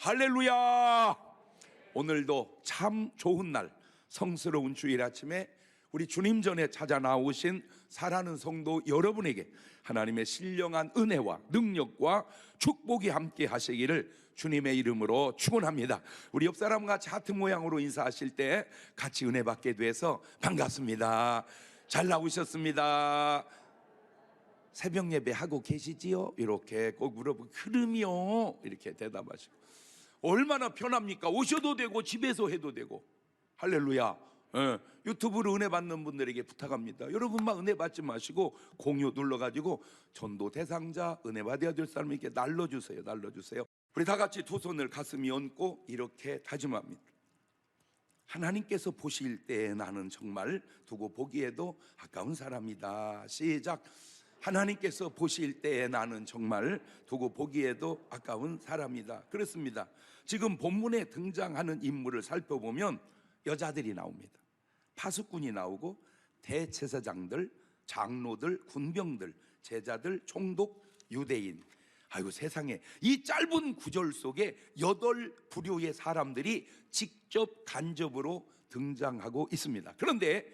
할렐루야. 오늘도 참 좋은 날, 성스러운 주일 아침에 우리 주님 전에 찾아 나오신 사랑하는 성도 여러분에게 하나님의 신령한 은혜와 능력과 축복이 함께 하시기를 주님의 이름으로 축원합니다. 우리 옆 사람과 하트 모양으로 인사하실 때 같이 은혜 받게 돼서 반갑습니다. 잘 나오셨습니다. 새벽 예배 하고 계시지요? 이렇게 꼭 물어보고 그럼요 이렇게 대답하시고, 얼마나 편합니까? 오셔도 되고 집에서 해도 되고. 할렐루야. 유튜브로 은혜 받는 분들에게 부탁합니다. 여러분만 은혜 받지 마시고 공유 눌러가지고 전도 대상자, 은혜 받아야 될 사람에게 날려주세요. 날려주세요. 우리 다 같이 두 손을 가슴에 얹고 이렇게 다짐합니다. 하나님께서 보실 때 나는 정말 두고 보기에도 아까운 사람이다. 시작. 하나님께서 보실 때에 나는 정말 두고 보기에도 아까운 사람이다. 그렇습니다. 지금 본문에 등장하는 인물을 살펴보면 여자들이 나옵니다. 파수꾼이 나오고 대제사장들, 장로들, 군병들, 제자들, 총독, 유대인. 아이고 세상에, 이 짧은 구절 속에 8부류의 사람들이 직접 간접으로 등장하고 있습니다. 그런데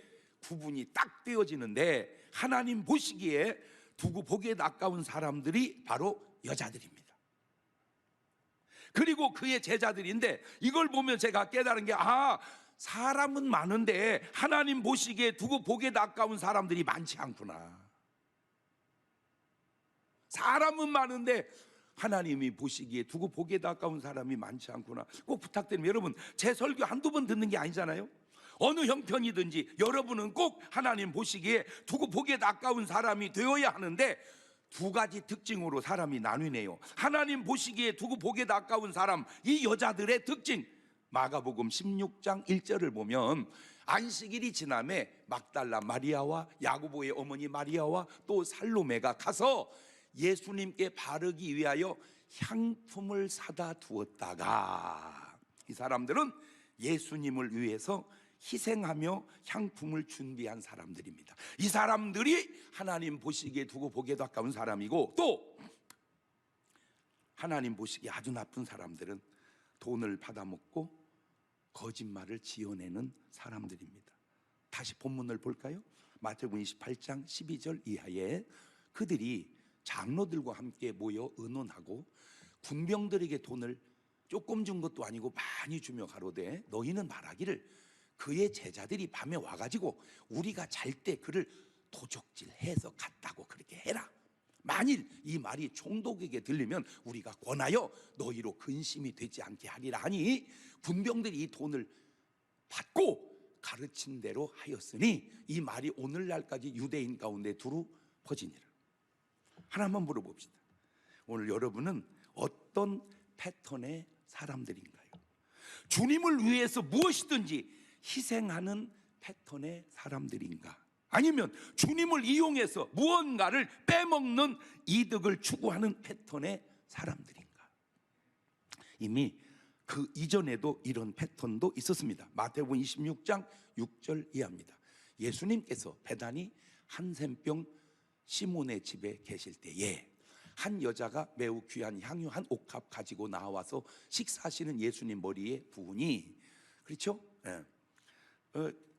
구분이 딱 되어지는데 하나님 보시기에 두고 보기에 아까운 사람들이 바로 여자들입니다. 그리고 그의 제자들인데, 이걸 보면 제가 깨달은 게, 사람은 많은데 하나님 보시기에 두고 보기에 아까운 사람들이 많지 않구나. 사람은 많은데 하나님이 보시기에 두고 보기에 아까운 사람이 많지 않구나. 꼭 부탁드립니다. 여러분, 제 설교 한두 번 듣는 게 아니잖아요. 어느 형편이든지 여러분은 꼭 하나님 보시기에 두고 보기에 아까운 사람이 되어야 하는데, 두 가지 특징으로 사람이 나뉘네요. 하나님 보시기에 두고 보기에 아까운 사람, 이 여자들의 특징, 마가복음 16장 1절을 보면 안식일이 지남에 막달라 마리아와 야고보의 어머니 마리아와 또 살로메가 가서 예수님께 바르기 위하여 향품을 사다 두었다가, 이 사람들은 예수님을 위해서 희생하며 향품을 준비한 사람들입니다. 이 사람들이 하나님 보시기에 두고 보기에도 아까운 사람이고, 또 하나님 보시기에 아주 나쁜 사람들은 돈을 받아먹고 거짓말을 지어내는 사람들입니다. 다시 본문을 볼까요? 마태복음 28장 12절 이하에 그들이 장로들과 함께 모여 의논하고 군병들에게 돈을 조금 준 것도 아니고 많이 주며 가로되, 너희는 말하기를 그의 제자들이 밤에 와가지고 우리가 잘 때 그를 도적질해서 갔다고 그렇게 해라. 만일 이 말이 총독에게 들리면 우리가 권하여 너희로 근심이 되지 않게 하리라 하니, 군병들이 이 돈을 받고 가르친 대로 하였으니 이 말이 오늘날까지 유대인 가운데 두루 퍼지니라. 하나만 물어봅시다. 오늘 여러분은 어떤 패턴의 사람들인가요? 주님을 위해서 무엇이든지 희생하는 패턴의 사람들인가? 아니면 주님을 이용해서 무언가를 빼먹는 이득을 추구하는 패턴의 사람들인가? 이미 그 이전에도 이런 패턴도 있었습니다. 마태복음 26장 6절 이하입니다. 예수님께서 배단이 한센병 시몬의 집에 계실 때에 한 여자가 매우 귀한 향유 한 옥합 가지고 나와서 식사하시는 예수님 머리에 부으니, 그렇죠?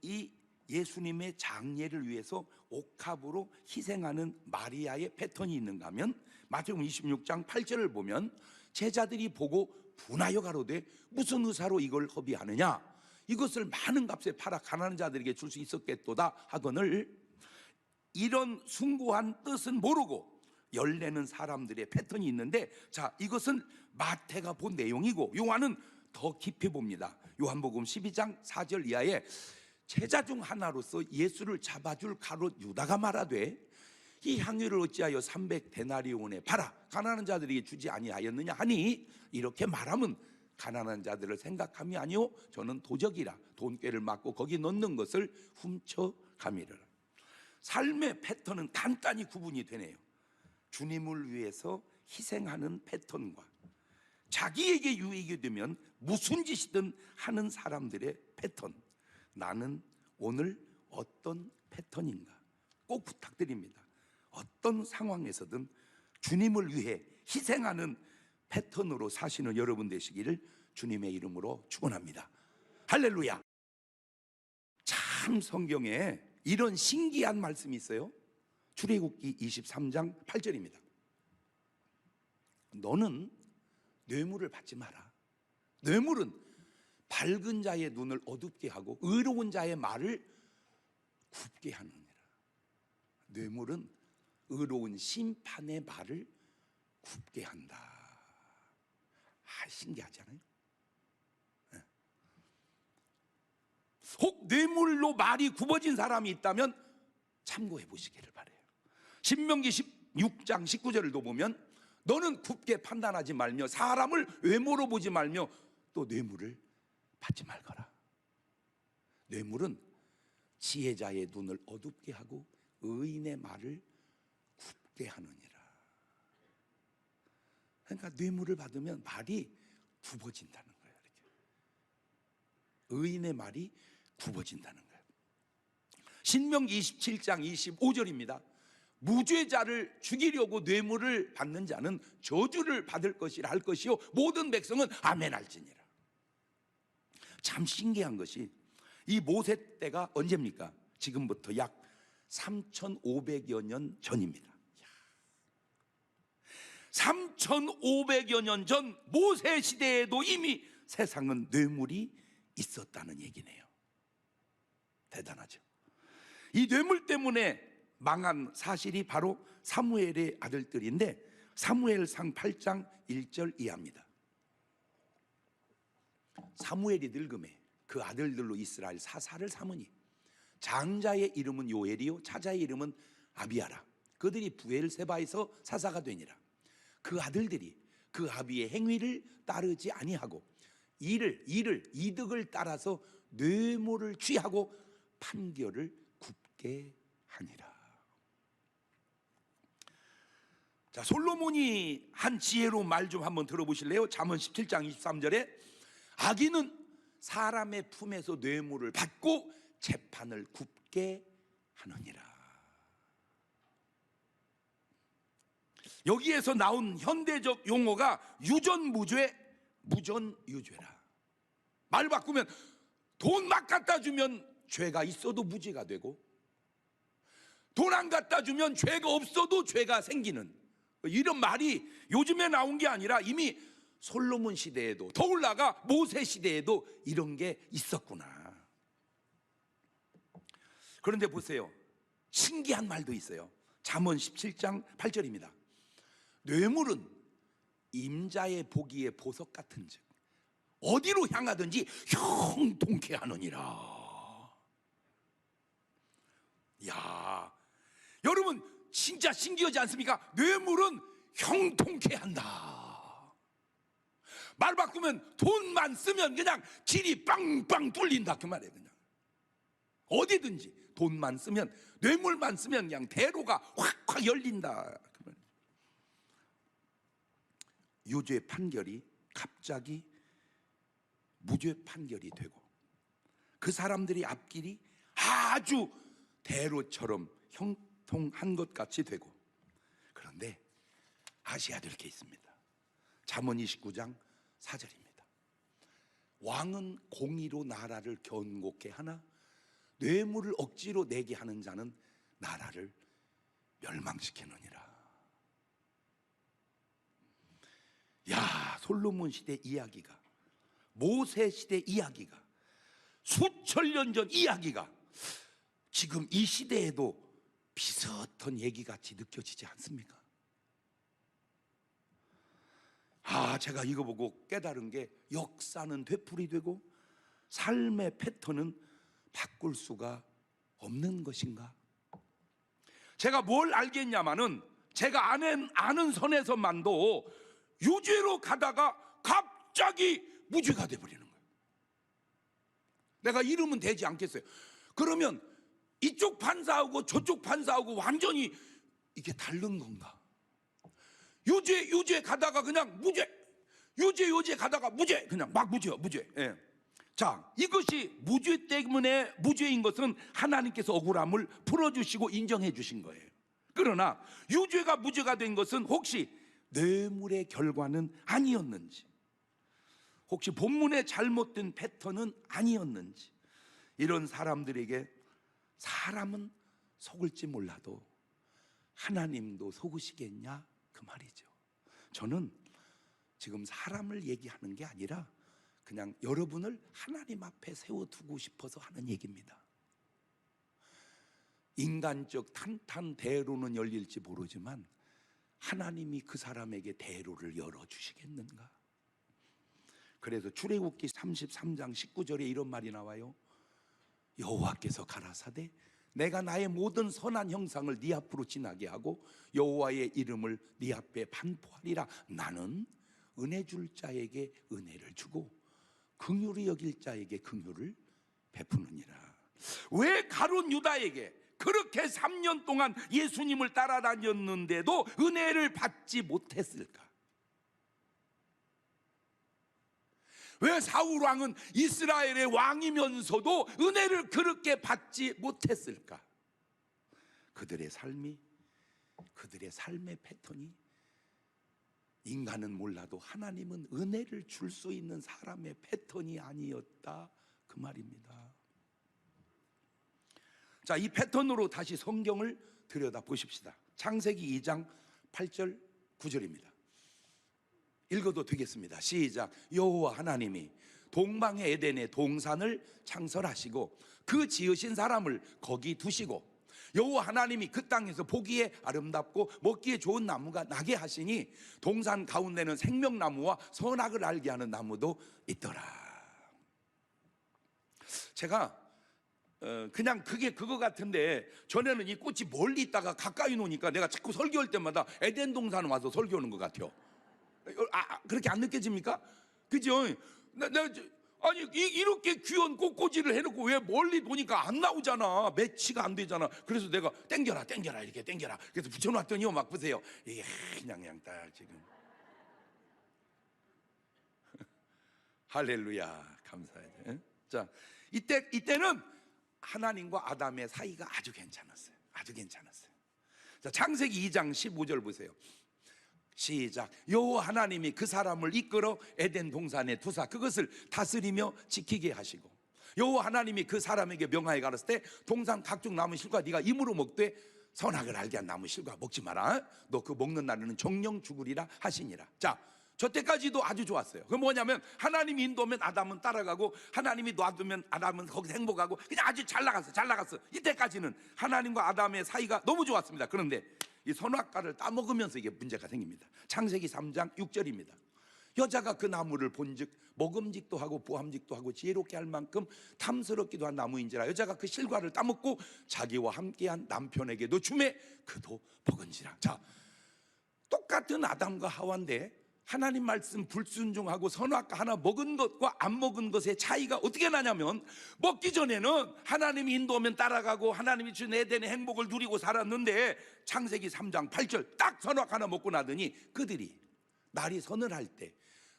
이 예수님의 장례를 위해서 옥합으로 희생하는 마리아의 패턴이 있는가 하면, 마태복음 26장 8절을 보면 제자들이 보고 분하여 가로되 무슨 의사로 이걸 허비하느냐, 이것을 많은 값에 팔아 가난한 자들에게 줄 수 있었겠도다 하거늘, 이런 숭고한 뜻은 모르고 열내는 사람들의 패턴이 있는데, 자, 이것은 마태가 본 내용이고 요한은 더 깊이 봅니다. 요한복음 12장 4절 이하에 제자 중 하나로서 예수를 잡아줄 가롯 유다가 말하되, 이 향유를 어찌하여 300데나리온에 팔아 가난한 자들에게 주지 아니하였느냐 하니, 이렇게 말하면 가난한 자들을 생각함이 아니오 저는 도적이라 돈꾀를 맞고 거기 넣는 것을 훔쳐가미르라. 삶의 패턴은 간단히 구분이 되네요. 주님을 위해서 희생하는 패턴과 자기에게 유익이 되면 무슨 짓이든 하는 사람들의 패턴. 나는 오늘 어떤 패턴인가? 꼭 부탁드립니다. 어떤 상황에서든 주님을 위해 희생하는 패턴으로 사시는 여러분 되시기를 주님의 이름으로 축원합니다. 할렐루야. 참 성경에 이런 신기한 말씀이 있어요. 출애굽기 23장 8절입니다. 너는 뇌물을 받지 마라. 뇌물은 밝은 자의 눈을 어둡게 하고 의로운 자의 말을 굽게 하느니라. 뇌물은 의로운 심판의 말을 굽게 한다. 신기하지 않아요? 혹 뇌물로 말이 굽어진 사람이 있다면 참고해 보시기를 바라요. 신명기 16장 19절을 보면 너는 굽게 판단하지 말며 사람을 외모로 보지 말며 또 뇌물을 받지 말거라. 뇌물은 지혜자의 눈을 어둡게 하고 의인의 말을 굽게 하느니라. 그러니까 뇌물을 받으면 말이 굽어진다는 거예요. 이렇게. 의인의 말이 굽어진다는 거예요. 신명기 27장 25절입니다. 무죄자를 죽이려고 뇌물을 받는 자는 저주를 받을 것이라 할 것이요 모든 백성은 아멘 할지니라. 참 신기한 것이 이 모세 때가 언제입니까? 지금부터 약 3,500여 년 전입니다. 3,500여 년 전 모세 시대에도 이미 세상은 뇌물이 있었다는 얘기네요. 대단하죠. 이 뇌물 때문에 망한 사실이 바로 사무엘의 아들들인데 사무엘상 8장 1절 이하입니다. 사무엘이 늙음에 그 아들들로 이스라엘 사사를 삼으니 장자의 이름은 요엘이요 차자의 이름은 아비아라. 그들이 부엘세바에서 사사가 되니라. 그 아들들이 그 아비의 행위를 따르지 아니하고 이득을 따라서 뇌물을 취하고 판결을 굽게 하니라. 자, 솔로몬이 한 지혜로 말 좀 한번 들어보실래요? 잠언 17장 23절에 악인은 사람의 품에서 뇌물을 받고 재판을 굽게 하느니라. 여기에서 나온 현대적 용어가 유전무죄, 무전유죄라. 말 바꾸면 돈 막 갖다 주면 죄가 있어도 무죄가 되고 돈 안 갖다 주면 죄가 없어도 죄가 생기는 이런 말이 요즘에 나온 게 아니라 이미 솔로몬 시대에도 더 나아가 모세 시대에도 이런 게 있었구나. 그런데 보세요. 신기한 말도 있어요. 잠언 17장 8절입니다. 뇌물은 임자의 보기에 보석 같은즉 어디로 향하든지 형통케 하느니라. 야, 여러분 진짜 신기하지 않습니까? 뇌물은 형통케 한다. 말 바꾸면 돈만 쓰면 그냥 길이 빵빵 뚫린다 그 말이에요. 그냥 어디든지 돈만 쓰면, 뇌물만 쓰면 그냥 대로가 확확 열린다 그 말이에요. 유죄 판결이 갑자기 무죄 판결이 되고 그 사람들이 앞길이 아주 대로처럼 형통한 것 같이 되고, 그런데 아셔야 될 게 있습니다. 잠언 29장 4절입니다. 왕은 공의로 나라를 견고케 하나 뇌물을 억지로 내게 하는 자는 나라를 멸망시키느니라. 야, 솔로몬 시대 이야기가, 모세 시대 이야기가, 수천 년 전 이야기가 지금 이 시대에도 비슷한 얘기같이 느껴지지 않습니까? 제가 이거 보고 깨달은 게 역사는 되풀이되고 삶의 패턴은 바꿀 수가 없는 것인가? 제가 뭘 알겠냐마는 제가 아는 선에서만도 유죄로 가다가 갑자기 무죄가 돼버리는 거예요. 내가 이러면 되지 않겠어요? 그러면 이쪽 판사하고 저쪽 판사하고 완전히 이게 다른 건가? 유죄 가다가 그냥 무죄, 유죄 가다가 무죄, 그냥 막 무죄. 예. 자, 이것이 무죄 때문에 무죄인 것은 하나님께서 억울함을 풀어주시고 인정해 주신 거예요. 그러나 유죄가 무죄가 된 것은 혹시 뇌물의 결과는 아니었는지, 혹시 본문의 잘못된 패턴은 아니었는지, 이런 사람들에게 사람은 속을지 몰라도 하나님도 속으시겠냐 그 말이죠. 저는 지금 사람을 얘기하는 게 아니라 그냥 여러분을 하나님 앞에 세워두고 싶어서 하는 얘기입니다. 인간적 탄탄대로는 열릴지 모르지만 하나님이 그 사람에게 대로를 열어주시겠는가? 그래서 출애굽기 33장 19절에 이런 말이 나와요. 여호와께서 가라사대 내가 나의 모든 선한 형상을 네 앞으로 지나게 하고 여호와의 이름을 네 앞에 반포하리라. 나는 은혜 줄 자에게 은혜를 주고 긍휼히 여길 자에게 긍휼을 베푸느니라. 왜 가룟 유다에게 그렇게 3년 동안 예수님을 따라다녔는데도 은혜를 받지 못했을까? 왜 사울 왕은 이스라엘의 왕이면서도 은혜를 그렇게 받지 못했을까? 그들의 삶의 패턴이, 인간은 몰라도 하나님은 은혜를 줄 수 있는 사람의 패턴이 아니었다 그 말입니다. 자, 이 패턴으로 다시 성경을 들여다 보십시다. 창세기 2장 8절 9절입니다. 읽어도 되겠습니다. 시작. 여호와 하나님이 동방의 에덴에 동산을 창설하시고 그 지으신 사람을 거기 두시고 여호와 하나님이 그 땅에서 보기에 아름답고 먹기에 좋은 나무가 나게 하시니 동산 가운데는 생명나무와 선악을 알게 하는 나무도 있더라. 제가 그냥 그게 그거 같은데, 전에는 이 꽃이 멀리 있다가 가까이 노니까 내가 자꾸 설교할 때마다 에덴 동산 와서 설교하는 것 같아요. 그렇게 안 느껴집니까? 그죠? 아니 이렇게 귀한 꽃꽂이를 해놓고 왜 멀리 보니까 안 나오잖아. 매치가 안 되잖아. 그래서 내가 땡겨라 이렇게 땡겨라. 그래서 붙여놨더니 막 보세요. 이게 그냥 딱 지금. 할렐루야, 감사해요. 자, 이때는 하나님과 아담의 사이가 아주 괜찮았어요. 자, 창세기 2장 15절 보세요. 시작. 여호와 하나님이 그 사람을 이끌어 에덴 동산에 두사 그것을 다스리며 지키게 하시고 여호와 하나님이 그 사람에게 명하여 가라사대 때 동산 각종 나무 실과 네가 임으로 먹되 선악을 알게 한 나무 실과 먹지 마라. 너 그 먹는 날에는 정령 죽으리라 하시니라. 자, 저때까지도 아주 좋았어요. 그 뭐냐면 하나님이 인도하면 아담은 따라가고 하나님이 놔두면 아담은 거기서 행복하고 그냥 아주 잘 나갔어. 이때까지는 하나님과 아담의 사이가 너무 좋았습니다. 그런데 이 선악과를 따먹으면서 이게 문제가 생깁니다. 창세기 3장 6절입니다. 여자가 그 나무를 본즉 먹음직도 하고 보함직도 하고 지혜롭게 할 만큼 탐스럽기도 한 나무인지라 여자가 그 실과를 따먹고 자기와 함께한 남편에게도 주매 그도 먹은지라. 자, 똑같은 아담과 하와인데 하나님 말씀 불순종하고 선악과 하나 먹은 것과 안 먹은 것의 차이가 어떻게 나냐면, 먹기 전에는 하나님이 인도하면 따라가고 하나님이 준 에덴의 행복을 누리고 살았는데 창세기 3장 8절 딱 선악 하나 먹고 나더니 그들이 날이 서늘할 때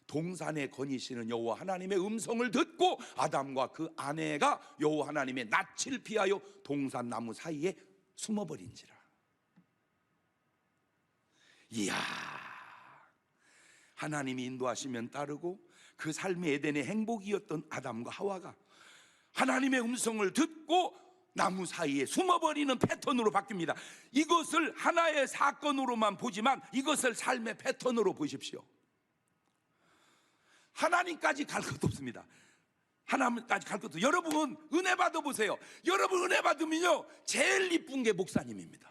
동산에 거니시는 여호와 하나님의 음성을 듣고 아담과 그 아내가 여호와 하나님의 낯을 피하여 동산 나무 사이에 숨어버린지라. 이야, 하나님이 인도하시면 따르고 그 삶의 에덴의 행복이었던 아담과 하와가 하나님의 음성을 듣고 나무 사이에 숨어버리는 패턴으로 바뀝니다. 이것을 하나의 사건으로만 보지만 이것을 삶의 패턴으로 보십시오. 하나님까지 갈 것도 없습니다. 하나님까지 갈 것도. 여러분 은혜 받아보세요. 여러분 은혜 받으면요 제일 이쁜 게 목사님입니다.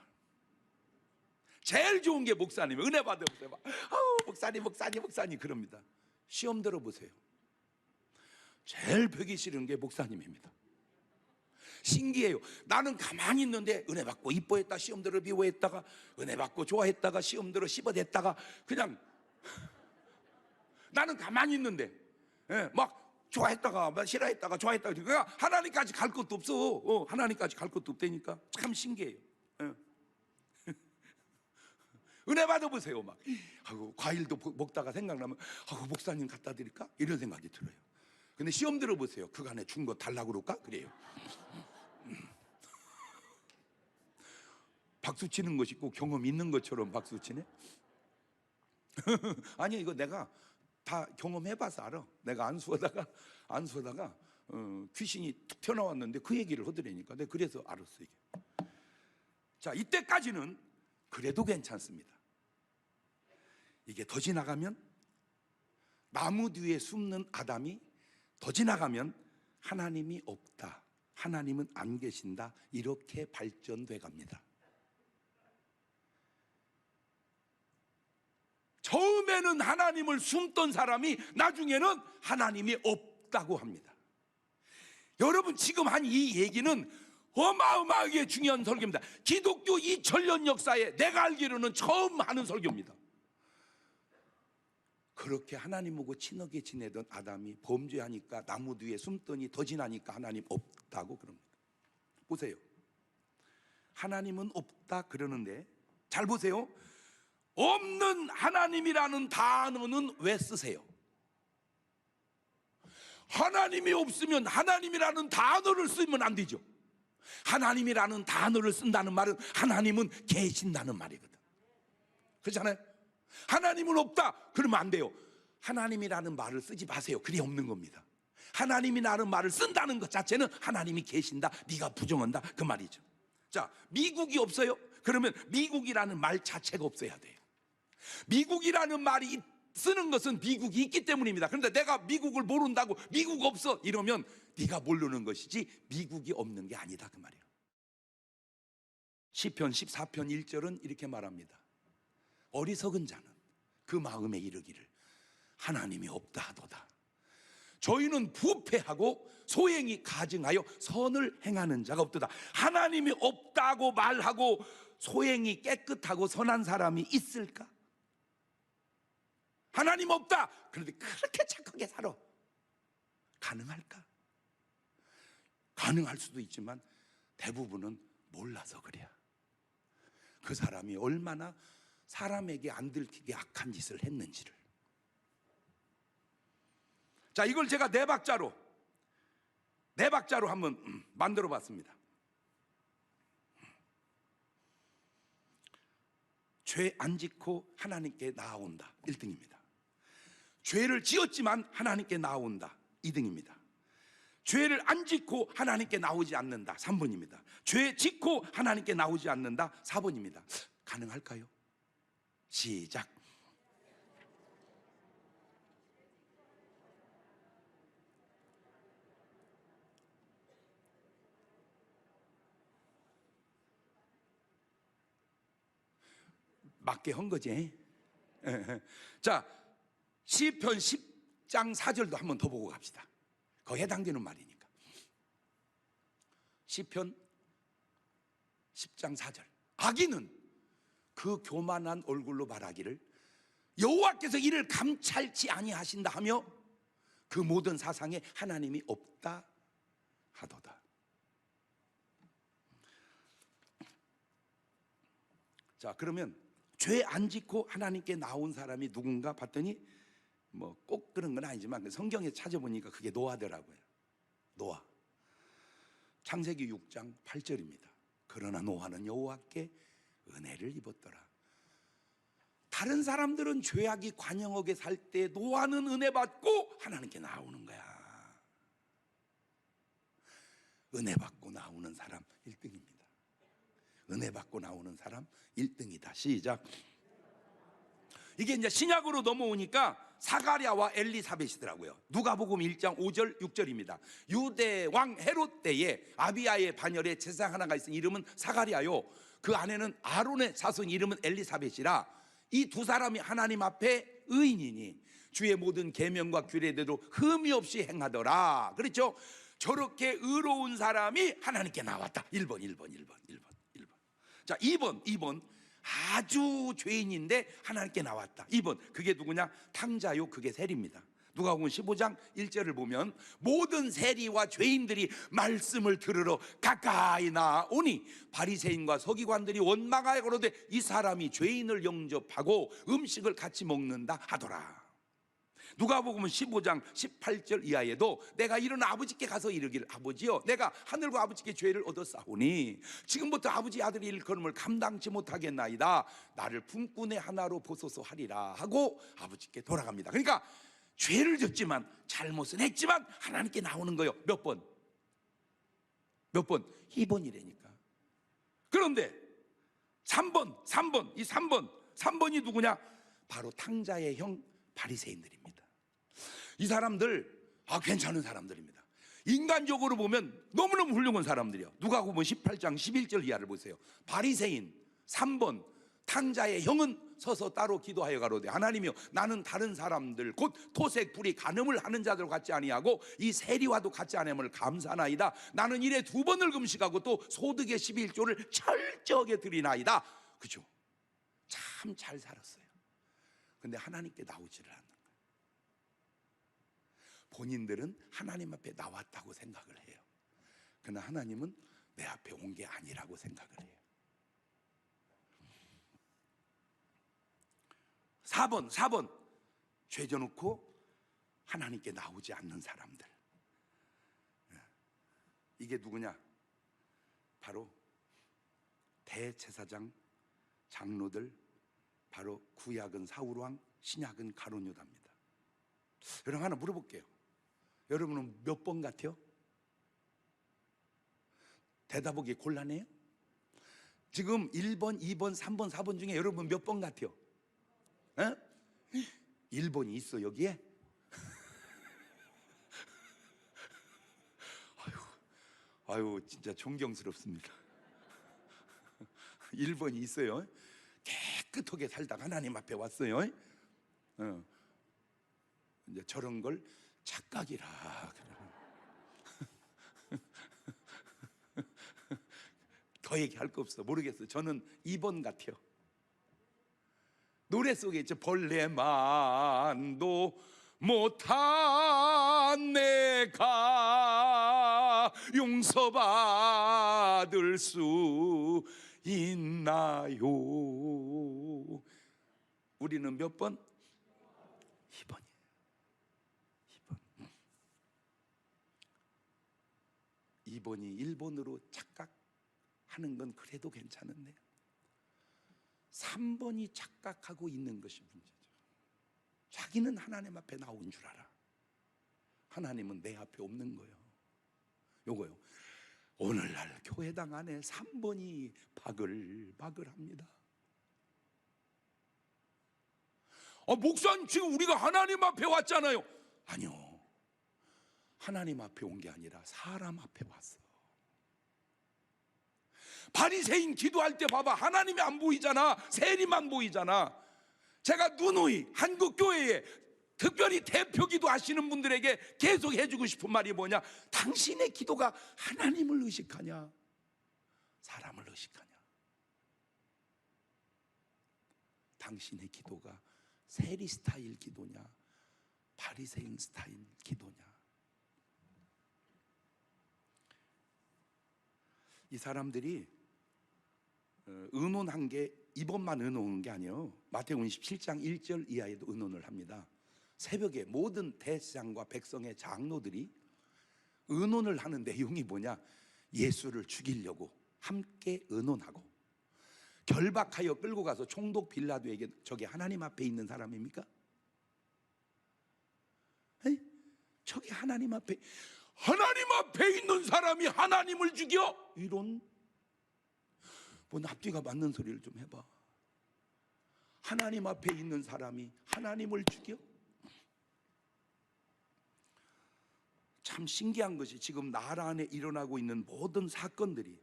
제일 좋은 게 목사님. 은혜 받아보세요. 목사님 그럽니다. 시험 들어보세요. 제일 뵈기 싫은 게 목사님입니다. 신기해요. 나는 가만히 있는데 은혜 받고 이뻐했다 시험 들어 미워했다가, 은혜 받고 좋아했다가 시험 들어 씹어댔다가, 그냥 나는 가만히 있는데 막 좋아했다가 막 싫어했다가 좋아했다가, 그러니까 하나님까지 갈 것도 없어. 하나님까지 갈 것도 없다니까. 참 신기해요. 은혜 받아보세요. 막 과일도 먹다가 생각나면 목사님 갖다 드릴까? 이런 생각이 들어요. 근데 시험 들어보세요. 그간에 준 거 달라고 그럴까? 그래요. 박수 치는 것이 꼭 경험 있는 것처럼 박수 치네. 아니 이거 내가 다 경험해봐서 알아. 내가 안수하다가 귀신이 툭 튀어나왔는데 그 얘기를 하더라니까. 내가 그래서 알았어 이게. 자, 이때까지는 그래도 괜찮습니다. 이게 더 지나가면 나무 뒤에 숨는 아담이 더 지나가면 하나님이 없다, 하나님은 안 계신다, 이렇게 발전돼 갑니다. 처음에는 하나님을 숨던 사람이 나중에는 하나님이 없다고 합니다. 여러분 지금 한 이 얘기는 어마어마하게 중요한 설교입니다. 기독교 2000년 역사에 내가 알기로는 처음 하는 설교입니다. 그렇게 하나님하고 친하게 지내던 아담이 범죄하니까 나무 뒤에 숨더니 더 지나니까 하나님 없다고 그럽니다. 보세요. 하나님은 없다 그러는데 잘 보세요. 없는 하나님이라는 단어는 왜 쓰세요? 하나님이 없으면 하나님이라는 단어를 쓰면 안 되죠. 하나님이라는 단어를 쓴다는 말은 하나님은 계신다는 말이거든. 그렇잖아요. 하나님은 없다 그러면 안 돼요. 하나님이라는 말을 쓰지 마세요. 그게 없는 겁니다. 하나님이라는 말을 쓴다는 것 자체는 하나님이 계신다, 네가 부정한다 그 말이죠. 자, 미국이 없어요? 그러면 미국이라는 말 자체가 없어야 돼요. 미국이라는 말이 쓰는 것은 미국이 있기 때문입니다. 그런데 내가 미국을 모른다고 미국 없어 이러면 네가 모르는 것이지 미국이 없는 게 아니다 그 말이에요. 시편 14편 1절은 이렇게 말합니다. 어리석은 자는 그 마음에 이르기를 하나님이 없다 하도다. 저희는 부패하고 소행이 가증하여 선을 행하는 자가 없도다. 하나님이 없다고 말하고 소행이 깨끗하고 선한 사람이 있을까? 하나님 없다. 그런데 그렇게 착하게 살아. 가능할까? 가능할 수도 있지만 대부분은 몰라서 그래요. 그 사람이 얼마나 사람에게 안 들키게 악한 짓을 했는지를. 자, 이걸 제가 네 박자로 한번 만들어 봤습니다. 죄 안 짓고 하나님께 나아온다 1등입니다. 죄를 지었지만 하나님께 나아온다 2등입니다. 죄를 안 짓고 하나님께 나오지 않는다 3번입니다. 죄 짓고 하나님께 나오지 않는다 4번입니다. 가능할까요? 시작. 맞게 한 거지. 자, 시편 10장 4절도 한번 더 보고 갑시다. 거기에 해당되는 말이니까. 시편 10장 4절. 악인은 그 교만한 얼굴로 말하기를 여호와께서 이를 감찰치 아니하신다 하며 그 모든 사상에 하나님이 없다 하도다. 자, 그러면 죄 안 짓고 하나님께 나온 사람이 누군가 봤더니 뭐 꼭 그런 건 아니지만 성경에 찾아보니까 그게 노아더라고요. 노아. 창세기 6장 8절입니다. 그러나 노아는 여호와께 은혜를 입었더라. 다른 사람들은 죄악이 관영하게 살 때 노아는 은혜 받고 하나님께 나오는 거야. 은혜 받고 나오는 사람 1등입니다. 은혜 받고 나오는 사람 1등이다. 시작. 이게 이제 신약으로 넘어오니까 사가랴와 엘리사벳이더라고요. 누가복음 1장 5절 6절입니다. 유대 왕 헤롯 때에 아비야의 반열에 제사장 하나가 있으니 이름은 사가랴요, 그 아내는 아론의 자손 이름은 엘리사벳이라. 이 두 사람이 하나님 앞에 의인이니 주의 모든 계명과 규례대로 흠이 없이 행하더라. 그렇죠? 저렇게 의로운 사람이 하나님께 나왔다. 1번. 자, 2번 아주 죄인인데 하나님께 나왔다. 2번 그게 누구냐? 탕자요, 그게 세리입니다. 누가복음 15장 1절을 보면 모든 세리와 죄인들이 말씀을 들으러 가까이 나오니 바리새인과 서기관들이 원망하여 가로되 이 사람이 죄인을 영접하고 음식을 같이 먹는다 하더라. 누가복음 15장 18절 이하에도 내가 이런 아버지께 가서 이르기를 아버지여 내가 하늘과 아버지께 죄를 얻었사오니 지금부터 아버지 아들이 일컬음을 감당치 못하겠나이다. 나를 품꾼의 하나로 보소서 하리라 하고 아버지께 돌아갑니다. 그러니까 죄를 졌지만 잘못은 했지만 하나님께 나오는 거예요. 몇 번? 몇 번? 2번이라니까. 그런데 3번, 이 3번이 누구냐? 바로 탕자의 형 바리새인들입니다. 이 사람들 괜찮은 사람들입니다. 인간적으로 보면 너무너무 훌륭한 사람들이요. 누가복음 18장 11절 이하를 보세요. 바리새인 3번 탕자의 형은 서서 따로 기도하여 가로되 하나님이여 나는 다른 사람들 곧 토색 불이 간음을 하는 자들 같지 아니하고 이 세리와도 같지 아니함을 감사나이다. 나는 일에 2번을 금식하고 또 소득의 11조를 철저하게 드리나이다. 그죠? 참 잘 살았어요. 근데 하나님께 나오지를 않는 거예요. 본인들은 하나님 앞에 나왔다고 생각을 해요. 그러나 하나님은 내 앞에 온 게 아니라고 생각을 해요. 4번 죄 져놓고 하나님께 나오지 않는 사람들. 이게 누구냐? 바로 대제사장 장로들, 바로 구약은 사울왕, 신약은 가룟 유다입니다. 여러분 하나 물어볼게요. 여러분은 몇 번 같아요? 대답하기 곤란해요? 지금 1번, 2번, 3번, 4번 중에 여러분 몇 번 같아요? 1번이 있어 여기에? 아유 진짜 존경스럽습니다. 1번이 있어요. 깨끗하게 살다가 하나님 앞에 왔어요. 이제 저런 걸 착각이라 더 얘기할 거 없어. 모르겠어요. 저는 2번 같아요. 노래 속에 있죠. 벌레만도 못한 내가 용서받을 수 있나요? 우리는 몇 번? 2번이에요. 2번이 1번으로 착각하는 건 그래도 괜찮은데 3번이 착각하고 있는 것이 문제죠. 자기는 하나님 앞에 나온 줄 알아. 하나님은 내 앞에 없는 거예요. 요거요. 오늘날 교회당 안에 3번이 바글바글합니다. 목사님 지금 우리가 하나님 앞에 왔잖아요. 아니요. 하나님 앞에 온 게 아니라 사람 앞에 왔어. 바리새인 기도할 때 봐봐. 하나님이 안 보이잖아. 세리만 보이잖아. 제가 누누이 한국교회에 특별히 대표 기도하시는 분들에게 계속 해주고 싶은 말이 뭐냐? 당신의 기도가 하나님을 의식하냐? 사람을 의식하냐? 당신의 기도가 세리 스타일 기도냐? 바리새인 스타일 기도냐? 이 사람들이 의논한 게 이번만 의논한 게 아니에요. 마태복음 17장 1절 이하에도 의논을 합니다. 새벽에 모든 대제사장과 백성의 장로들이 의논을 하는 내용이 뭐냐? 예수를 죽이려고 함께 의논하고 결박하여 끌고 가서 총독 빌라도에게 저게 하나님 앞에 있는 사람입니까? 에이? 저게 하나님 앞에 있는 사람이 하나님을 죽여? 이런 앞뒤가 맞는 소리를 좀 해봐. 하나님 앞에 있는 사람이 하나님을 죽여? 참 신기한 것이 지금 나라 안에 일어나고 있는 모든 사건들이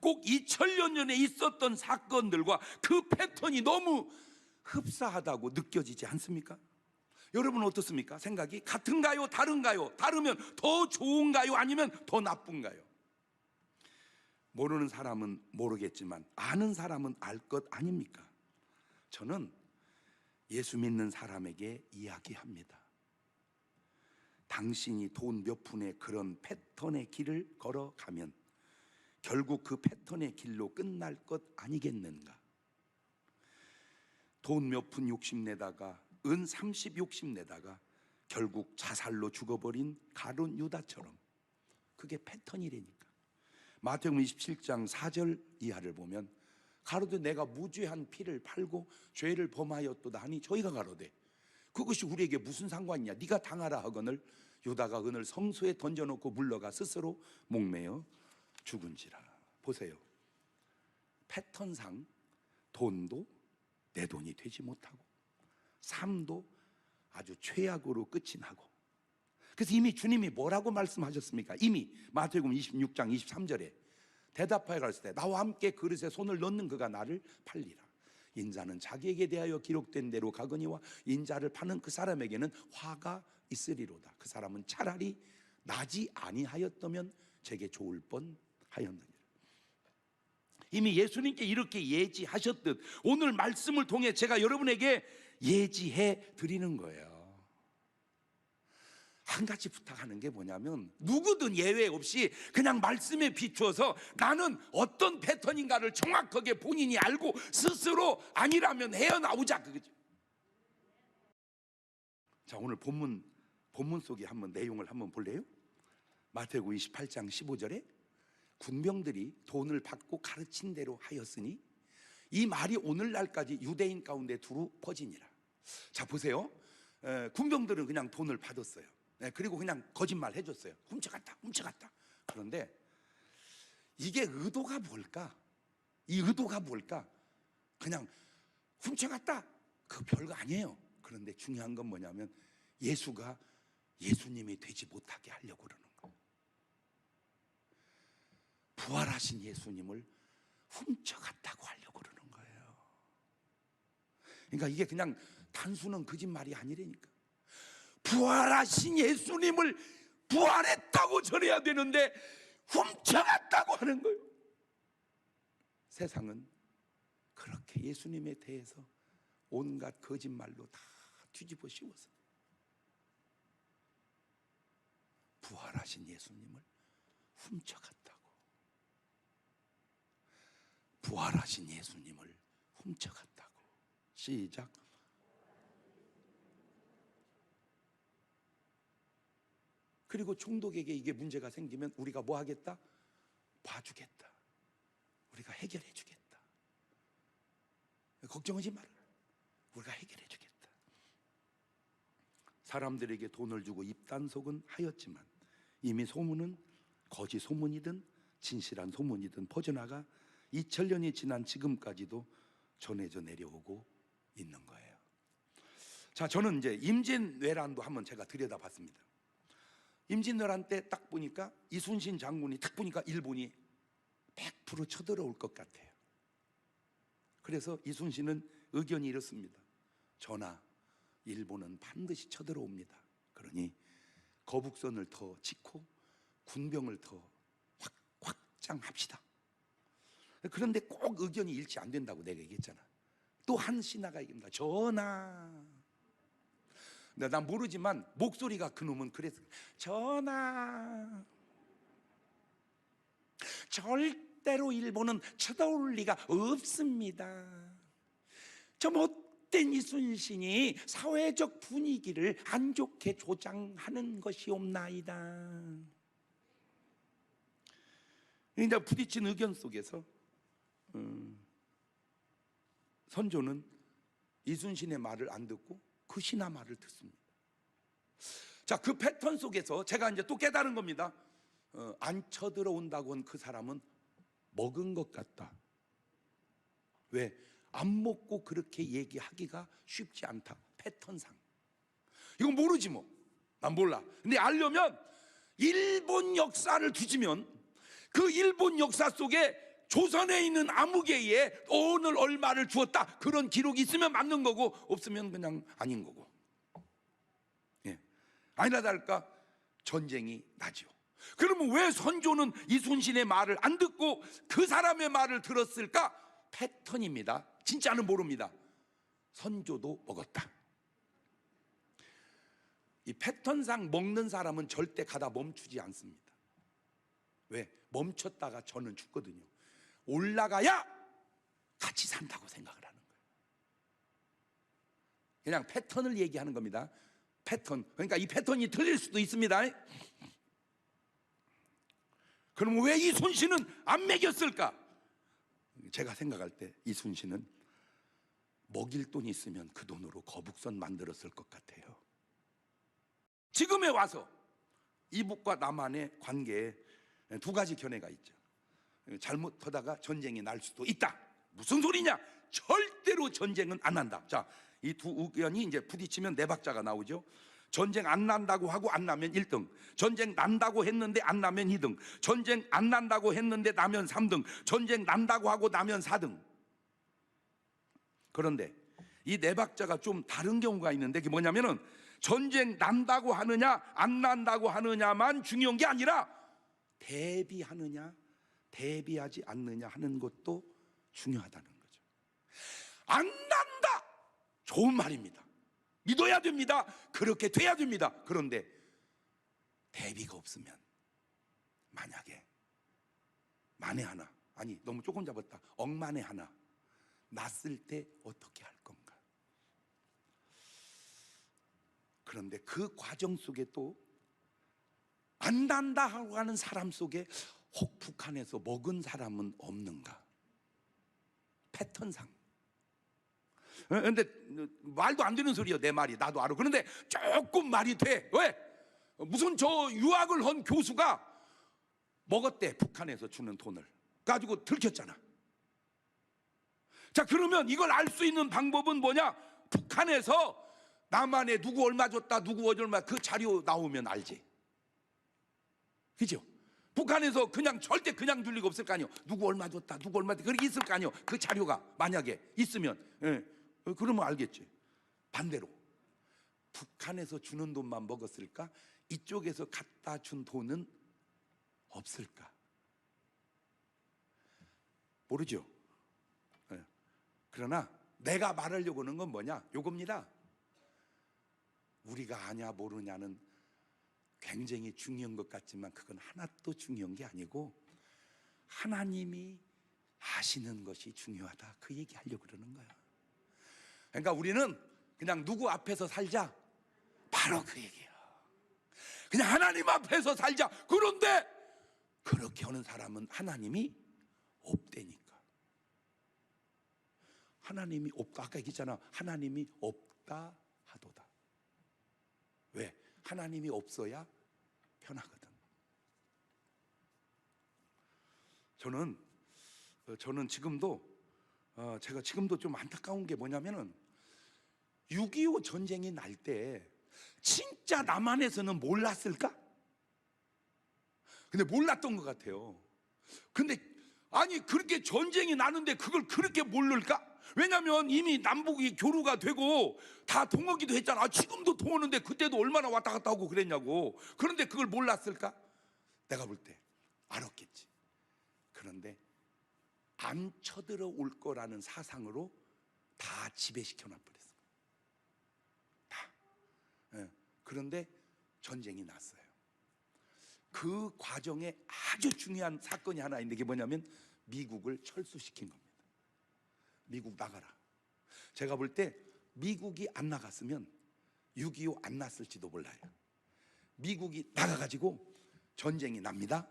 꼭 2000년 전에 있었던 사건들과 그 패턴이 너무 흡사하다고 느껴지지 않습니까? 여러분은 어떻습니까? 생각이 같은가요? 다른가요? 다르면 더 좋은가요? 아니면 더 나쁜가요? 모르는 사람은 모르겠지만 아는 사람은 알 것 아닙니까? 저는 예수 믿는 사람에게 이야기합니다. 당신이 돈 몇 푼의 그런 패턴의 길을 걸어가면 결국 그 패턴의 길로 끝날 것 아니겠는가? 돈 몇 푼 욕심내다가 은 30, 60 내다가 결국 자살로 죽어버린 가룟 유다처럼 그게 패턴이라니까. 마태복음 27장 4절 이하를 보면 가로되 내가 무죄한 피를 팔고 죄를 범하였도다 하니 저희가 가로되 그것이 우리에게 무슨 상관이냐, 네가 당하라 하거늘 유다가 은을 성소에 던져놓고 물러가 스스로 목매어 죽은지라. 보세요. 패턴상 돈도 내 돈이 되지 못하고 삶도 아주 최악으로 끝이 나고, 그래서 이미 주님이 뭐라고 말씀하셨습니까? 이미 마태복음 26장 23절에 대답하여 가르칠 때 나와 함께 그릇에 손을 넣는 그가 나를 팔리라. 인자는 자기에게 대하여 기록된 대로 가거니와 인자를 파는 그 사람에게는 화가 있으리로다. 그 사람은 차라리 나지 아니하였다면 제게 좋을 뻔하였느니라. 이미 예수님께 이렇게 예지하셨듯 오늘 말씀을 통해 제가 여러분에게 예지해 드리는 거예요. 한 가지 부탁하는 게 뭐냐면 누구든 예외 없이 그냥 말씀에 비추어서 나는 어떤 패턴인가를 정확하게 본인이 알고 스스로 아니라면 헤어나오자, 그거죠. 자, 오늘 본문 속에 한번 내용을 한번 볼래요? 마태복음 28장 15절에 군병들이 돈을 받고 가르친 대로 하였으니 이 말이 오늘날까지 유대인 가운데 두루 퍼지니라. 자, 보세요. 군병들은 그냥 돈을 받았어요. 그리고 그냥 거짓말 해줬어요. 훔쳐갔다. 그런데 이게 의도가 뭘까? 이 의도가 뭘까? 그냥 훔쳐갔다, 그 별거 아니에요. 그런데 중요한 건 뭐냐면 예수가 예수님이 되지 못하게 하려고 그러는 거예요. 부활하신 예수님을 훔쳐갔다고 하려고 그러는 거예요. 그러니까 이게 그냥 단순한 거짓말이 아니라니까. 부활하신 예수님을 부활했다고 전해야 되는데 훔쳐갔다고 하는 거예요. 세상은 그렇게 예수님에 대해서 온갖 거짓말로 다 뒤집어 씌워서 부활하신 예수님을 훔쳐갔다고. 부활하신 예수님을 훔쳐갔다고. 시작. 그리고 총독에게 이게 문제가 생기면 우리가 뭐 하겠다? 봐주겠다. 우리가 해결해 주겠다. 걱정하지 마라. 우리가 해결해 주겠다. 사람들에게 돈을 주고 입단속은 하였지만 이미 소문은 거짓 소문이든 진실한 소문이든 퍼져나가 2000년이 지난 지금까지도 전해져 내려오고 있는 거예요. 자, 저는 이제 임진왜란도 한번 제가 들여다봤습니다. 임진왜란 때 딱 보니까 이순신 장군이 딱 보니까 일본이 100% 쳐들어올 것 같아요. 그래서 이순신은 의견이 이렇습니다. 전하, 일본은 반드시 쳐들어옵니다. 그러니 거북선을 더 짓고 군병을 더 확장합시다. 그런데 꼭 의견이 일치 안 된다고 내가 얘기했잖아. 또 한 신하가 얘기합니다. 전하, 난 모르지만 목소리가 그놈은 그랬어요. 전하, 절대로 일본은 쳐들어올 리가 없습니다. 저 못된 이순신이 사회적 분위기를 안 좋게 조장하는 것이옵나이다. 이제 부딪힌 의견 속에서 선조는 이순신의 말을 안 듣고 그 신하 말을 듣습니다. 자, 그 패턴 속에서 제가 이제 또 깨달은 겁니다. 안 쳐들어온다고 한 그 사람은 먹은 것 같다. 왜? 안 먹고 그렇게 얘기하기가 쉽지 않다. 패턴상. 이건 모르지 뭐. 난 몰라. 근데 알려면 일본 역사를 뒤지면 그 일본 역사 속에 조선에 있는 암흑에게 돈을 얼마를 주었다, 그런 기록이 있으면 맞는 거고 없으면 그냥 아닌 거고. 예. 아니나 다를까 전쟁이 나죠. 그러면 왜 선조는 이순신의 말을 안 듣고 그 사람의 말을 들었을까? 패턴입니다. 진짜는 모릅니다. 선조도 먹었다. 이 패턴상 먹는 사람은 절대 가다 멈추지 않습니다. 왜? 멈췄다가 저는 죽거든요. 올라가야 같이 산다고 생각을 하는 거예요. 그냥 패턴을 얘기하는 겁니다. 패턴. 그러니까 이 패턴이 틀릴 수도 있습니다. 그럼 왜 이순신은 안 먹였을까? 제가 생각할 때 이순신은 먹일 돈이 있으면 그 돈으로 거북선 만들었을 것 같아요. 지금에 와서 이북과 남한의 관계에 두 가지 견해가 있죠. 잘못하다가 전쟁이 날 수도 있다. 무슨 소리냐? 절대로 전쟁은 안 난다. 자, 이 두 의견이 이제 부딪히면 네 박자가 나오죠. 전쟁 안 난다고 하고 안 나면 1등, 전쟁 난다고 했는데 안 나면 2등, 전쟁 안 난다고 했는데 나면 3등, 전쟁 난다고 하고 나면 4등. 그런데 이 네 박자가 좀 다른 경우가 있는데 그게 뭐냐면은 전쟁 난다고 하느냐 안 난다고 하느냐만 중요한 게 아니라 대비하느냐 대비하지 않느냐 하는 것도 중요하다는 거죠. 안 난다, 좋은 말입니다. 믿어야 됩니다. 그렇게 돼야 됩니다. 그런데 대비가 없으면 만약에 만에 하나, 아니 너무 조금 잡았다, 억만에 하나 났을 때 어떻게 할 건가? 그런데 그 과정 속에 또 안 난다 하고 하는 사람 속에 혹 북한에서 먹은 사람은 없는가? 패턴상. 그런데 말도 안 되는 소리야. 내 말이 나도 알아. 그런데 조금 말이 돼. 왜? 무슨 저 유학을 한 교수가 먹었대. 북한에서 주는 돈을 가지고 들켰잖아. 자, 그러면 이걸 알 수 있는 방법은 뭐냐? 북한에서 남한에 누구 얼마 줬다, 누구 얼마, 그 자료 나오면 알지. 그죠? 북한에서 그냥 절대 그냥 둘 리가 없을 거 아니에요. 누구 얼마 줬다, 누구 얼마 줬다, 그렇게 있을 거 아니에요. 그 자료가 만약에 있으면, 그러면 알겠지. 반대로 북한에서 주는 돈만 먹었을까? 이쪽에서 갖다 준 돈은 없을까? 모르죠. 그러나 내가 말하려고 하는 건 뭐냐? 요겁니다. 우리가 아냐 모르냐는 굉장히 중요한 것 같지만 그건 하나도 중요한 게 아니고 하나님이 아시는 것이 중요하다, 그 얘기 하려고 그러는 거야. 그러니까 우리는 그냥 누구 앞에서 살자, 바로 그 얘기야. 그냥 하나님 앞에서 살자. 그런데 그렇게 하는 사람은 하나님이 없대니까. 하나님이 없다, 아까 얘기했잖아. 하나님이 없다 하도다. 왜? 하나님이 없어야 편하거든. 저는 지금도 제가 지금도 좀 안타까운 게 뭐냐면은 6.25 전쟁이 날 때 진짜 남한에서는 몰랐을까? 근데 몰랐던 것 같아요. 근데 아니 그렇게 전쟁이 나는데 그걸 그렇게 모를까? 왜냐하면 이미 남북이 교류가 되고 다 통하기도 했잖아. 지금도 통하는데 그때도 얼마나 왔다 갔다 하고 그랬냐고. 그런데 그걸 몰랐을까? 내가 볼 때 알았겠지. 그런데 안 쳐들어올 거라는 사상으로 다 지배시켜 놔버렸어. 다. 그런데 전쟁이 났어요. 그 과정에 아주 중요한 사건이 하나 있는데 그게 뭐냐면 미국을 철수시킨 겁니다. 미국 나가라. 제가 볼 때 미국이 안 나갔으면 6.25 안 났을지도 몰라요. 미국이 나가가지고 전쟁이 납니다.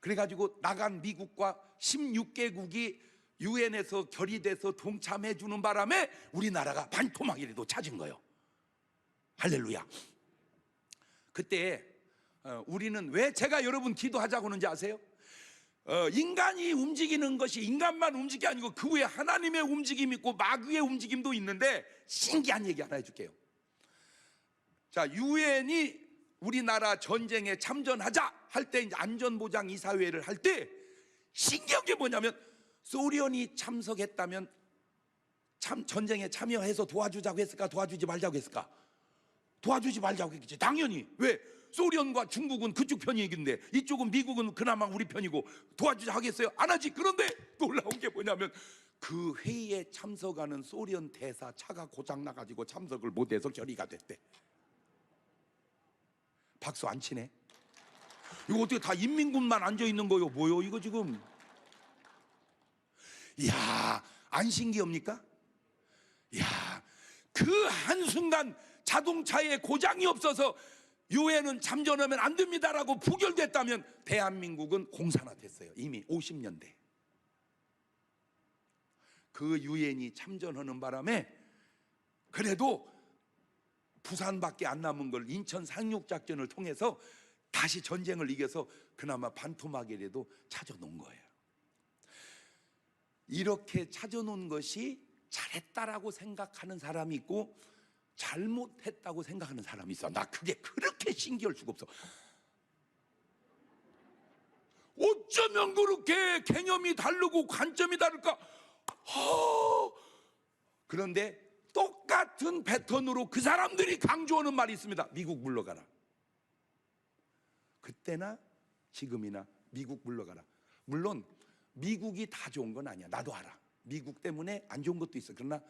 그래가지고 나간 미국과 16개국이 유엔에서 결의돼서 동참해 주는 바람에 우리나라가 반토막이라도 찾은 거예요. 할렐루야. 그때 우리는 왜 제가 여러분 기도하자고 하는지 아세요? 인간이 움직이는 것이 인간만 움직이 게 아니고 그 위에 하나님의 움직임이 있고 마귀의 움직임도 있는데 신기한 얘기 하나 해줄게요. 자, 유엔이 우리나라 전쟁에 참전하자 할 때 이제 안전보장 이사회를 할 때 신기한 게 뭐냐면 소련이 참석했다면 전쟁에 참여해서 도와주자고 했을까? 도와주지 말자고 했을까? 도와주지 말자고 했겠지. 당연히. 왜? 소련과 중국은 그쪽 편이긴데 이쪽은 미국은 그나마 우리 편이고 도와주자 하겠어요? 안 하지. 그런데 놀라운 게 뭐냐면 그 회의에 참석하는 소련 대사 차가 고장 나가지고 참석을 못해서 결의가 됐대. 박수 안 치네. 이거 어떻게 다 인민군만 앉아있는 거요? 뭐요 이거 지금? 이야, 안 신기합니까? 이야, 그 한순간 자동차에 고장이 없어서 유엔은 참전하면 안 됩니다라고 부결됐다면 대한민국은 공산화됐어요. 이미 50년대. 그 유엔이 참전하는 바람에 그래도 부산밖에 안 남은 걸 인천 상륙작전을 통해서 다시 전쟁을 이겨서 그나마 반토막이라도 찾아놓은 거예요. 이렇게 찾아놓은 것이 잘했다라고 생각하는 사람이 있고 잘못했다고 생각하는 사람이 있어. 나 그게 그렇게 신기할 수가 없어. 어쩌면 그렇게 개념이 다르고 관점이 다를까? 그런데 똑같은 패턴으로 그 사람들이 강조하는 말이 있습니다. 미국 물러가라. 그때나 지금이나 미국 물러가라. 물론 미국이 다 좋은 건 아니야. 나도 알아. 미국 때문에 안 좋은 것도 있어. 그러나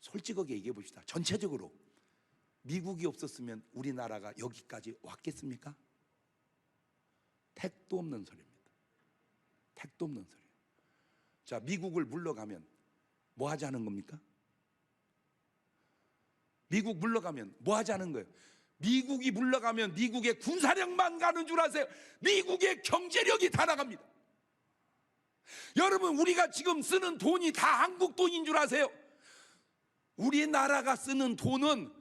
솔직하게 얘기해 봅시다. 전체적으로 미국이 없었으면 우리나라가 여기까지 왔겠습니까? 택도 없는 소리입니다. 택도 없는 소리예요. 자, 미국을 물러가면 뭐 하자는 겁니까? 미국 물러가면 뭐 하자는 거예요? 미국이 물러가면 미국의 군사력만 가는 줄 아세요? 미국의 경제력이 다 나갑니다. 여러분, 우리가 지금 쓰는 돈이 다 한국 돈인 줄 아세요? 우리나라가 쓰는 돈은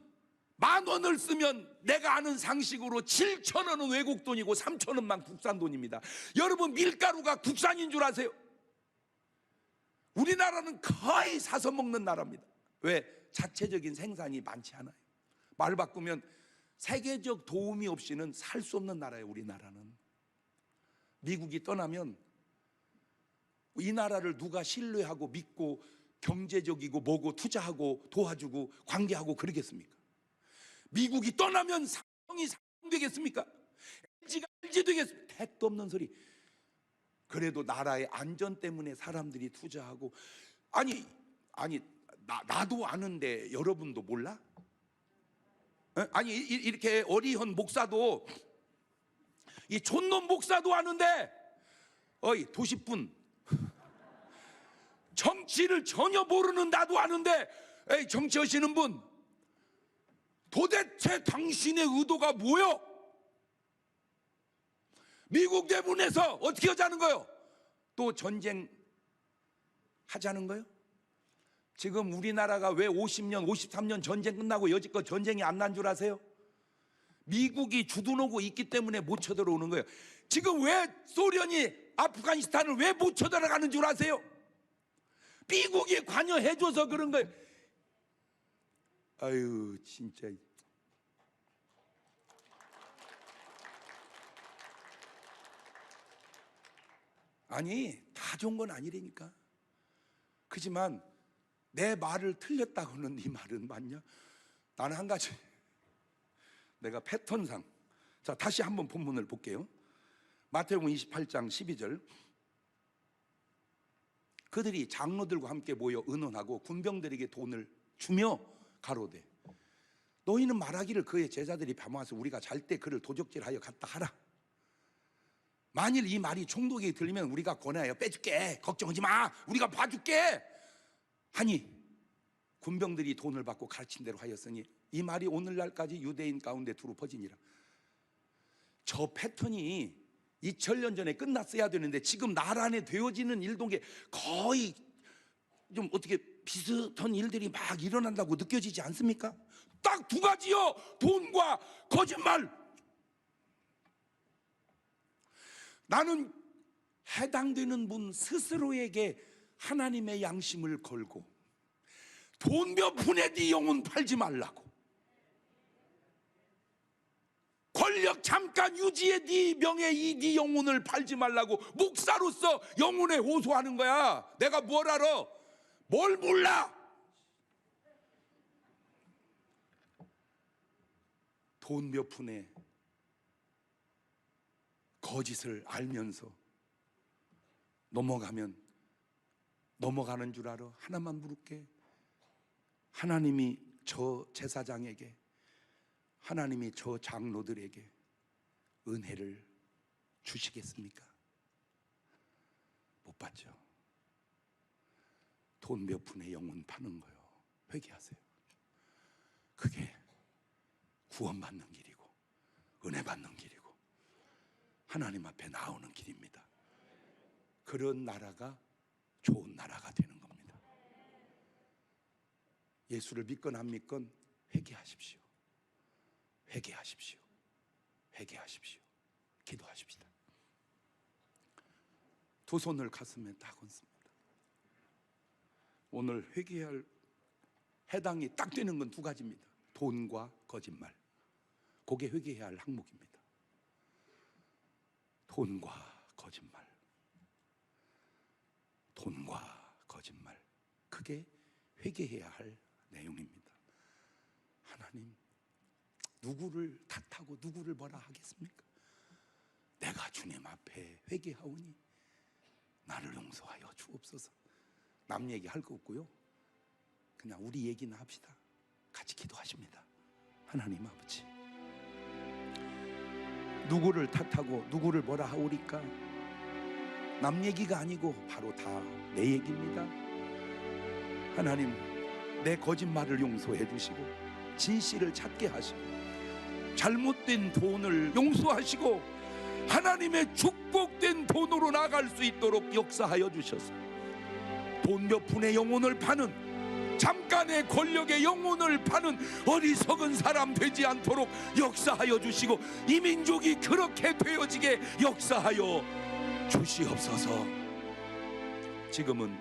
10,000원을 쓰면 내가 아는 상식으로 7,000원은 외국 돈이고 3,000원만 국산 돈입니다. 여러분, 밀가루가 국산인 줄 아세요? 우리나라는 거의 사서 먹는 나라입니다. 왜? 자체적인 생산이 많지 않아요. 말 바꾸면 세계적 도움이 없이는 살 수 없는 나라예요. 우리나라는. 미국이 떠나면 이 나라를 누가 신뢰하고 믿고 경제적이고 뭐고 투자하고 도와주고 관계하고 그러겠습니까? 미국이 떠나면 삼성이 삼성 되겠습니까? LG가 LG 되겠습니까? 택도 없는 소리. 그래도 나라의 안전 때문에 사람들이 투자하고. 아니 나도 아는데 여러분도 몰라? 아니 이렇게 어리헌 목사도, 이 촌놈 목사도 아는데, 어이 도시분, 정치를 전혀 모르는 나도 아는데, 에이 정치하시는 분, 도대체 당신의 의도가 뭐요? 미국 내분에서 어떻게 하자는 거요? 또 전쟁 하자는 거요? 지금 우리나라가 왜 50년, 53년 전쟁 끝나고 여지껏 전쟁이 안 난 줄 아세요? 미국이 주둔하고 있기 때문에 못 쳐들어오는 거예요. 지금 왜 소련이 아프가니스탄을 왜 못 쳐들어가는 줄 아세요? 미국이 관여해줘서 그런 거예요. 아유 진짜. 아니 다 좋은 건 아니라니까. 그지만 내 말을 틀렸다고는 네 말은 맞냐? 나는 한 가지, 내가 패턴상. 자, 다시 한번 본문을 볼게요. 마태복음 28장 12절. 그들이 장로들과 함께 모여 의논하고 군병들에게 돈을 주며 가로되 너희는 말하기를 그의 제자들이 밤와서 우리가 잘 때 그를 도적질하여 갔다 하라. 만일 이 말이 총독에게 들리면 우리가 권하여 빼줄게, 걱정하지 마, 우리가 봐줄게 하니 군병들이 돈을 받고 가르친 대로 하였으니 이 말이 오늘날까지 유대인 가운데 두루 퍼지니라. 저 패턴이 2000년 전에 끝났어야 되는데 지금 나란에 되어지는 일동에 거의 좀 어떻게 비슷한 일들이 막 일어난다고 느껴지지 않습니까? 딱 두 가지요. 돈과 거짓말. 나는 해당되는 분 스스로에게 하나님의 양심을 걸고 돈 몇 푼에 네 영혼 팔지 말라고, 권력 잠깐 유지에 네 명예 네 영혼을 팔지 말라고 목사로서 영혼에 호소하는 거야. 내가 뭘 알아? 뭘 몰라? 돈 몇 푼에 거짓을 알면서 넘어가면 넘어가는 줄 알아? 하나만 물을게. 하나님이 저 제사장에게, 하나님이 저 장로들에게 은혜를 주시겠습니까? 못 받죠. 돈 몇 푼에 영혼 파는 거요. 회개하세요. 그게 구원받는 길이고 은혜 받는 길이고 하나님 앞에 나오는 길입니다. 그런 나라가 좋은 나라가 되는 겁니다. 예수를 믿건 안 믿건 회개하십시오. 회개하십시오. 회개하십시오. 기도하십시다. 두 손을 가슴에 딱 얹습니다. 오늘 회개할 해당이 딱 되는 건 두 가지입니다. 돈과 거짓말. 그게 회개해야 할 항목입니다. 돈과 거짓말. 돈과 거짓말. 그게 회개해야 할 내용입니다. 하나님, 누구를 탓하고 누구를 뭐라 하겠습니까? 내가 주님 앞에 회개하오니 나를 용서하여 주옵소서. 남 얘기할 거 없고요, 그냥 우리 얘기나 합시다. 같이 기도하십니다. 하나님 아버지, 누구를 탓하고 누구를 뭐라 하오리까? 남 얘기가 아니고 바로 다 내 얘기입니다. 하나님, 내 거짓말을 용서해 주시고 진실을 찾게 하시고 잘못된 돈을 용서하시고 하나님의 축복된 돈으로 나갈 수 있도록 역사하여 주셔서 돈 몇 푼의 영혼을 파는, 잠깐의 권력의 영혼을 파는 어리석은 사람 되지 않도록 역사하여 주시고 이 민족이 그렇게 되어지게 역사하여 주시옵소서. 지금은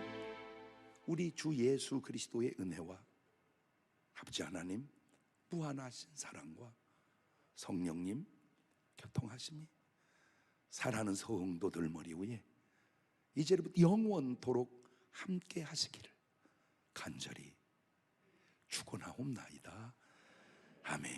우리 주 예수 그리스도의 은혜와 아버지 하나님 무한하신 사랑과 성령님 교통하심이 사랑하는 성도들 머리 위에 이제부터 영원토록 함께 하시기를 간절히 축원하옵나이다. 아멘.